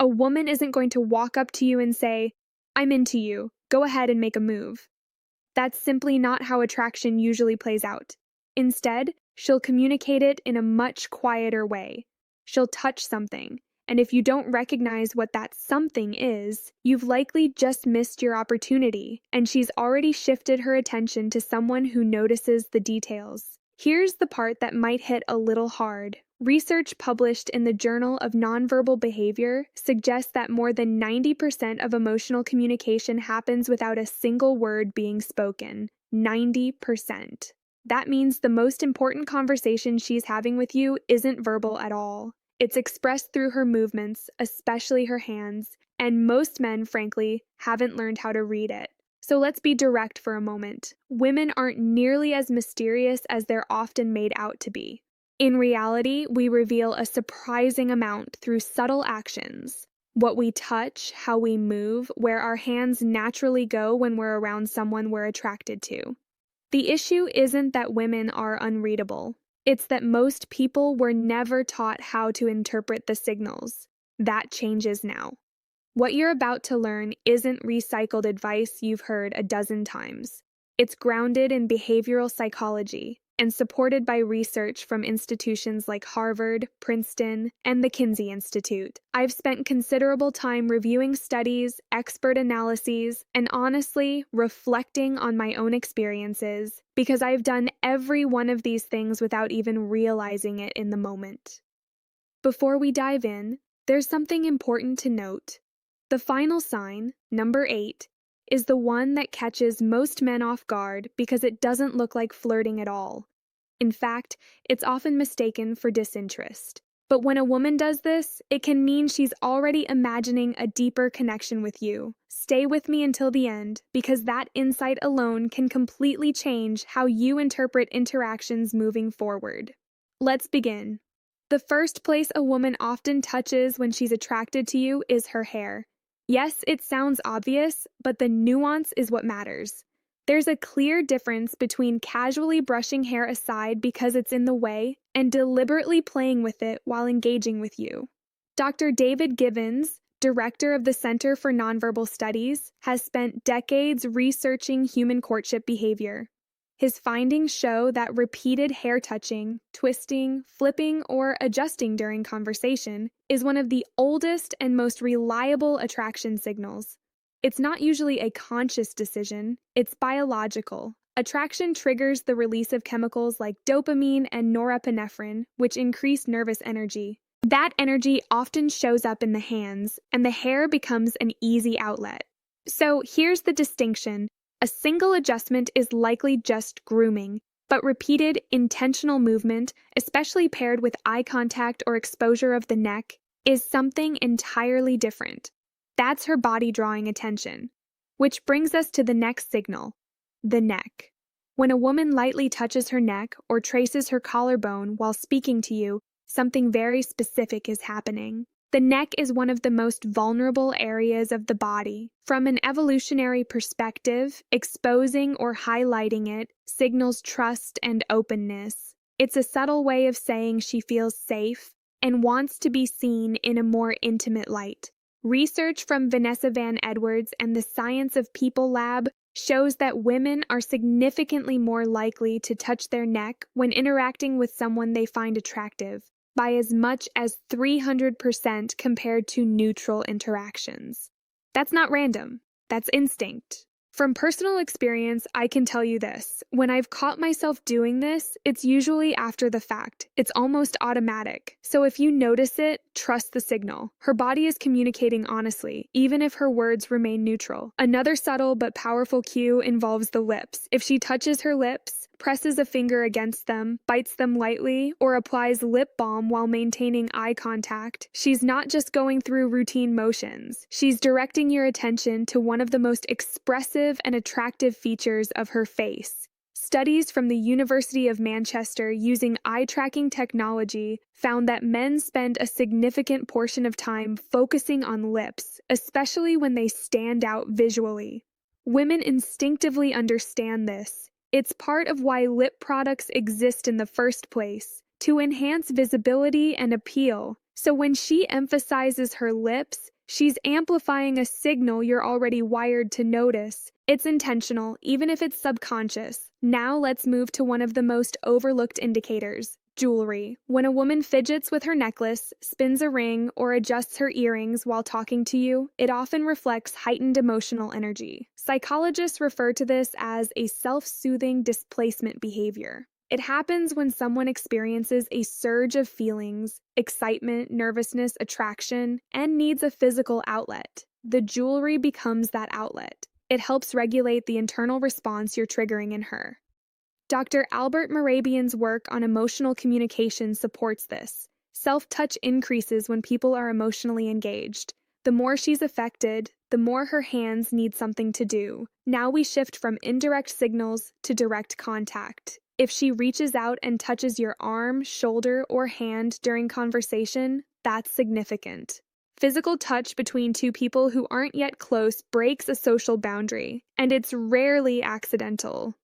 A woman isn't going to walk up to you and say, "I'm into you, go ahead and make a move." That's simply not how attraction usually plays out. Instead, she'll communicate it in a much quieter way. She'll touch something, and if you don't recognize what that something is, you've likely just missed your opportunity, and she's already shifted her attention to someone who notices the details. Here's the part that might hit a little hard. Research published in the Journal of Nonverbal Behavior suggests that more than 90% of emotional communication happens without a single word being spoken. 90%. That means the most important conversation she's having with you isn't verbal at all. It's expressed through her movements, especially her hands, and most men, frankly, haven't learned how to read it. So let's be direct for a moment. Women aren't nearly as mysterious as they're often made out to be. In reality, we reveal a surprising amount through subtle actions. What we touch, how we move, where our hands naturally go when we're around someone we're attracted to. The issue isn't that women are unreadable. It's that most people were never taught how to interpret the signals. That changes now. What you're about to learn isn't recycled advice you've heard a dozen times. It's grounded in behavioral psychology and supported by research from institutions like Harvard, Princeton, and the Kinsey Institute. I've spent considerable time reviewing studies, expert analyses, and honestly, reflecting on my own experiences because I've done every one of these things without even realizing it in the moment. Before we dive in, there's something important to note. The final sign, number 8, is the one that catches most men off guard because it doesn't look like flirting at all. In fact, it's often mistaken for disinterest. But when a woman does this, it can mean she's already imagining a deeper connection with you. Stay with me until the end, because that insight alone can completely change how you interpret interactions moving forward. Let's begin. The first place a woman often touches when she's attracted to you is her hair. Yes, it sounds obvious, but the nuance is what matters. There's a clear difference between casually brushing hair aside because it's in the way and deliberately playing with it while engaging with you. Dr. David Givens, director of the Center for Nonverbal Studies, has spent decades researching human courtship behavior. His findings show that repeated hair touching, twisting, flipping, or adjusting during conversation is one of the oldest and most reliable attraction signals. It's not usually a conscious decision, it's biological. Attraction triggers the release of chemicals like dopamine and norepinephrine, which increase nervous energy. That energy often shows up in the hands, and the hair becomes an easy outlet. So here's the distinction. A single adjustment is likely just grooming, but repeated, intentional movement, especially paired with eye contact or exposure of the neck, is something entirely different. That's her body drawing attention. Which brings us to the next signal, the neck. When a woman lightly touches her neck or traces her collarbone while speaking to you, something very specific is happening. The neck is one of the most vulnerable areas of the body. From an evolutionary perspective, exposing or highlighting it signals trust and openness. It's a subtle way of saying she feels safe and wants to be seen in a more intimate light. Research from Vanessa Van Edwards and the Science of People Lab shows that women are significantly more likely to touch their neck when interacting with someone they find attractive, by as much as 300% compared to neutral interactions. That's not random, that's instinct. From personal experience, I can tell you this. When I've caught myself doing this, it's usually after the fact. It's almost automatic. So if you notice it, trust the signal. Her body is communicating honestly, even if her words remain neutral. Another subtle but powerful cue involves the lips. If she touches her lips, presses a finger against them, bites them lightly, or applies lip balm while maintaining eye contact, she's not just going through routine motions. She's directing your attention to one of the most expressive and attractive features of her face. Studies from the University of Manchester using eye-tracking technology found that men spend a significant portion of time focusing on lips, especially when they stand out visually. Women instinctively understand this. It's part of why lip products exist in the first place, to enhance visibility and appeal. So when she emphasizes her lips, she's amplifying a signal you're already wired to notice. It's intentional, even if it's subconscious. Now let's move to one of the most overlooked indicators: jewelry. When a woman fidgets with her necklace, spins a ring, or adjusts her earrings while talking to you, it often reflects heightened emotional energy. Psychologists refer to this as a self-soothing displacement behavior. It happens when someone experiences a surge of feelings, excitement, nervousness, attraction, and needs a physical outlet. The jewelry becomes that outlet. It helps regulate the internal response you're triggering in her. Dr. Albert Mehrabian's work on emotional communication supports this. Self-touch increases when people are emotionally engaged. The more she's affected, the more her hands need something to do. Now we shift from indirect signals to direct contact. If she reaches out and touches your arm, shoulder, or hand during conversation, that's significant. Physical touch between two people who aren't yet close breaks a social boundary, and it's rarely accidental.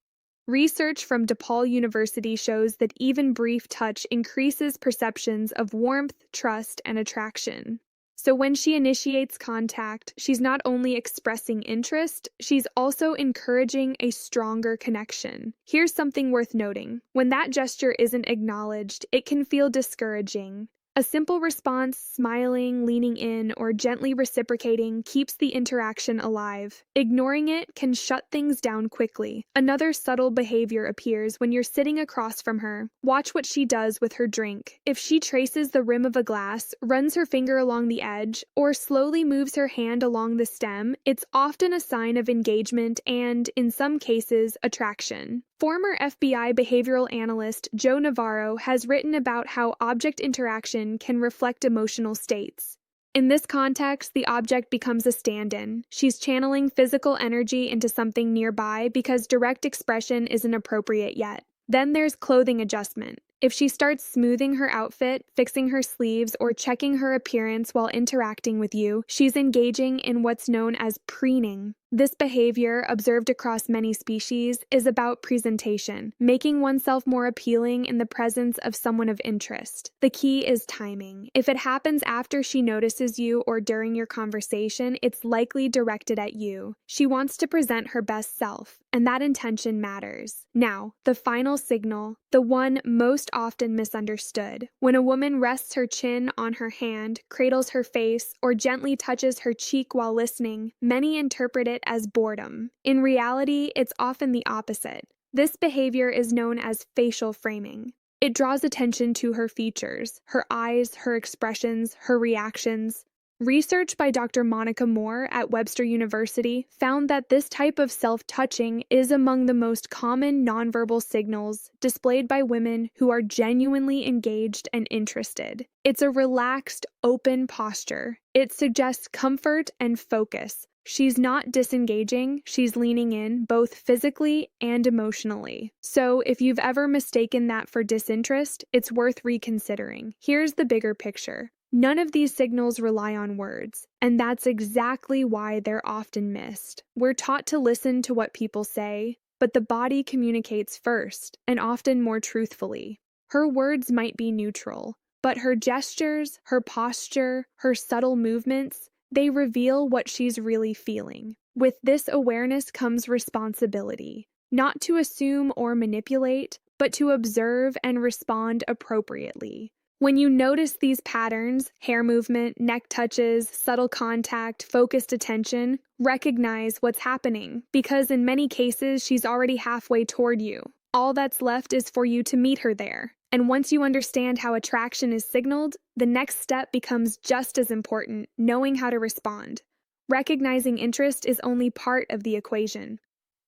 Research from DePaul University shows that even brief touch increases perceptions of warmth, trust, and attraction. So when she initiates contact, she's not only expressing interest, she's also encouraging a stronger connection. Here's something worth noting. When that gesture isn't acknowledged, it can feel discouraging. A simple response, smiling, leaning in, or gently reciprocating, keeps the interaction alive. Ignoring it can shut things down quickly. Another subtle behavior appears when you're sitting across from her. Watch what she does with her drink. If she traces the rim of a glass, runs her finger along the edge, or slowly moves her hand along the stem, it's often a sign of engagement and, in some cases, attraction. Former FBI behavioral analyst Joe Navarro has written about how object interaction can reflect emotional states. In this context, the object becomes a stand-in. She's channeling physical energy into something nearby because direct expression isn't appropriate yet. Then there's clothing adjustment. If she starts smoothing her outfit, fixing her sleeves, or checking her appearance while interacting with you, she's engaging in what's known as preening. This behavior, observed across many species, is about presentation, making oneself more appealing in the presence of someone of interest. The key is timing. If it happens after she notices you or during your conversation, it's likely directed at you. She wants to present her best self, and that intention matters. Now, the final signal, the one most often misunderstood. When a woman rests her chin on her hand, cradles her face, or gently touches her cheek while listening, many interpret it as boredom. In reality, it's often the opposite. This behavior is known as facial framing. It draws attention to her features, her eyes, her expressions, her reactions. Research by Dr. Monica Moore at Webster University found that this type of self-touching is among the most common nonverbal signals displayed by women who are genuinely engaged and interested. It's a relaxed, open posture. It suggests comfort and focus. She's not disengaging, she's leaning in, both physically and emotionally. So if you've ever mistaken that for disinterest, it's worth reconsidering. Here's the bigger picture. None of these signals rely on words, and that's exactly why they're often missed. We're taught to listen to what people say, but the body communicates first, and often more truthfully. Her words might be neutral, but her gestures, her posture, her subtle movements, they reveal what she's really feeling. With this awareness comes responsibility, not to assume or manipulate, but to observe and respond appropriately. When you notice these patterns, hair movement, neck touches, subtle contact, focused attention, recognize what's happening, because in many cases she's already halfway toward you. All that's left is for you to meet her there. And once you understand how attraction is signaled, the next step becomes just as important: knowing how to respond. Recognizing interest is only part of the equation.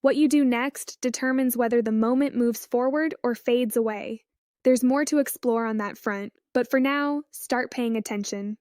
What you do next determines whether the moment moves forward or fades away. There's more to explore on that front, but for now, start paying attention.